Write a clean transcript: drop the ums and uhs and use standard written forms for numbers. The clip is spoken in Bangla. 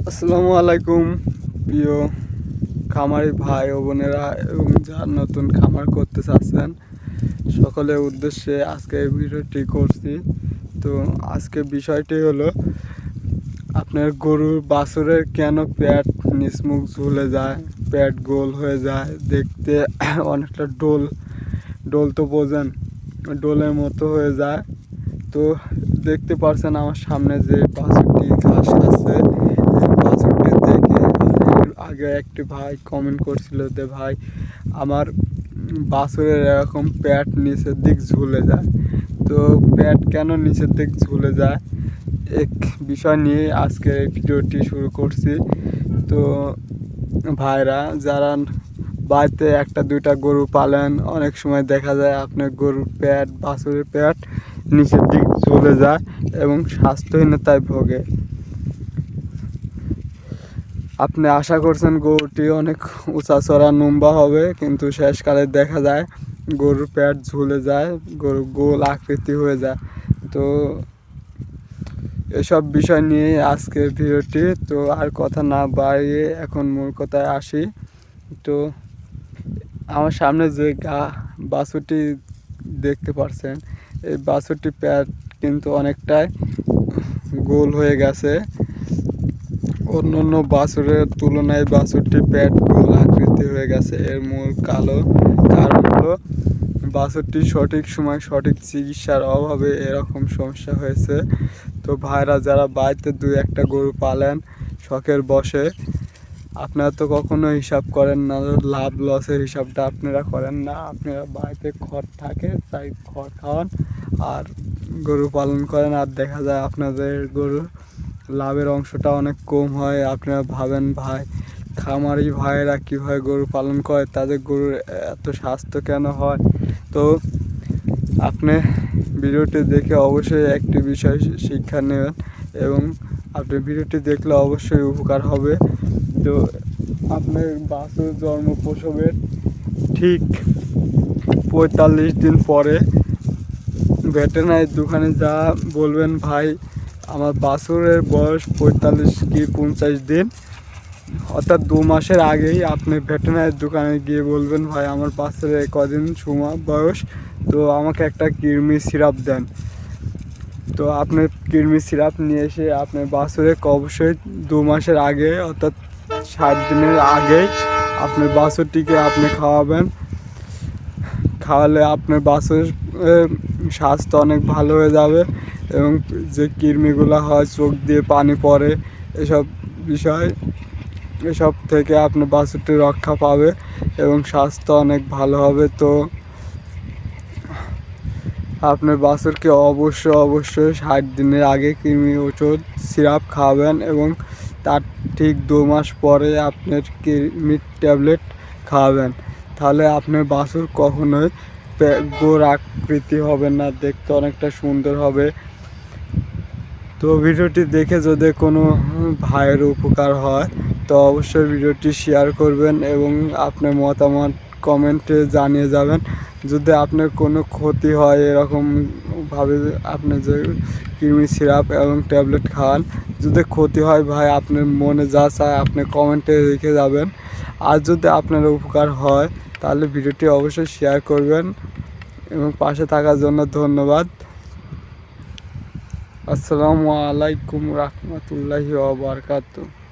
আসসালামু আলাইকুম প্রিয় খামারি ভাই ও বোনেরা এবং যারা নতুন খামার করতে চাচ্ছেন সকলের উদ্দেশ্যে আজকে এই ভিডিওটি করছি। তো আজকে বিষয়টি হলো আপনার গরুর বাছুরের কেন পেট নিচমুখ ঝুলে যায়, পেট গোল হয়ে যায়, দেখতে অনেকটা ডোল তো বোঝেন, ডোলের মতো হয়ে যায়। তো দেখতে পারছেন আমার সামনে যে বাছুরটি ঘাস খাচ্ছে, বাছুরটি দেখে আগে একটি ভাই কমেন্ট করছিল যে ভাই আমার বাছুরের এরকম পেট নিচের দিক ঝুলে যায়। তো পেট কেন নিচের দিক ঝুলে যায় এক বিষয় নিয়ে আজকে এই ভিডিওটি শুরু করছি। তো ভাইরা যারা বাড়িতে একটা দুইটা গরু পালেন, অনেক সময় দেখা যায় আপনার গরুর পেট, বাছুরের পেট নিচের দিক ঝুলে যায় এবং স্বাস্থ্যহীনতায় ভোগে। আপনি আশা করছেন গরুটি অনেক উঁচা চড়া লম্বা হবে, কিন্তু শেষকালে দেখা যায় গরুর পেট ঝুলে যায়, গরু গোল আকৃতি হয়ে যায়। তো এসব বিষয় নিয়ে আজকের ভিডিওটি। তো আর কথা না বাড়িয়ে এখন মূল কথায় আসি। তো আমার সামনে যে বাছুরটি দেখতে পাচ্ছেন, এই বাছুরটির পেট কিন্তু অনেকটাই গোল হয়ে গেছে। অন্যান্য বাছুরের তুলনায় বাছুরটির পেট গোল আকৃতি হয়ে গেছে। এর মূল কারণ হলো বাছুরটি সঠিক সময় সঠিক চিকিৎসার অভাবে এরকম সমস্যা হয়েছে। তো ভাইরা যারা বাড়িতে দুই একটা গরু পালেন শখের বসে, আপনারা তো কখনো হিসাব করেন না, লাভ লসের হিসাবটা আপনারা করেন না। আপনারা বাড়িতে খড় থাকে তাই খড় খাওয়ান আর গরু পালন করেন, আর দেখা যায় আপনাদের গরুর লাভের অংশটা অনেক কম হয়। আপনারা ভাবেন ভাই খামারি ভাইয়েরা কীভাবে গরু পালন করে, তাদের গরুর এত স্বাস্থ্য কেন হয়। তো আপনি ভিডিওটি দেখে অবশ্যই একটি বিষয় শিক্ষা নেবেন এবং আপনি ভিডিওটি দেখলে অবশ্যই উপকার হবে। তো আপনার বাছুর জন্ম প্রসবের ঠিক 45 দিন পরে ভেটেরিনারি দোকানে যা বলবেন ভাই আমার বাছুরের বয়স 45 কি 50 দিন, অর্থাৎ 2 মাসের আগেই আপনি ভেটেরিনারির দোকানে গিয়ে বলবেন ভাই আমার বাছুরের কদিন বয়স, তো আমাকে একটা কৃমি সিরাপ দেন। তো আপনি কৃমি সিরাপ নিয়ে এসে আপনার বাছুরের অবশ্যই 2 মাসের আগে অর্থাৎ 60 দিনের আগেই আপনার বাছুরটিকে আপনি খাওয়াবেন। খাওয়ালে আপনার বাছুরের স্বাস্থ্য অনেক ভালো হয়ে যাবে এবং যে কৃমিগুলো হয়, চোখ দিয়ে পানি পড়ে, এসব থেকে আপনার বাছুরটি রক্ষা পাবে এবং স্বাস্থ্য অনেক ভালো হবে। তো আপনার বাছুরকে অবশ্যই 60 দিনের আগে কৃমি ওষুধ সিরাপ খাওয়াবেন এবং তার ঠিক 2 মাস পরে আপনার কৃমির ট্যাবলেট খাওয়াবেন। তাহলে আপনার বাছুর কখনোই গোর আকৃতি হবে না, দেখতে অনেকটা সুন্দর হবে। তো ভিডিওটি দেখে যদি কোনো ভাইয়ের উপকার হয় তো অবশ্যই ভিডিওটি শেয়ার করবেন এবং আপনার মতামত কমেন্টে জানিয়ে যাবেন। যদি আপনার কোনো ক্ষতি হয় এরকমভাবে আপনি যে কৃমি সিরাপ এবং ট্যাবলেট খান, যদি ক্ষতি হয় ভাই আপনার মনে যা চায় আপনি কমেন্টে লিখে যাবেন। আর যদি আপনার উপকার হয় তাহলে ভিডিওটি অবশ্যই শেয়ার করবেন এবং পাশে থাকার জন্য ধন্যবাদ। আসসালামু আলাইকুম রহমতুল্লাহি ওয়া বারাকাতুহু।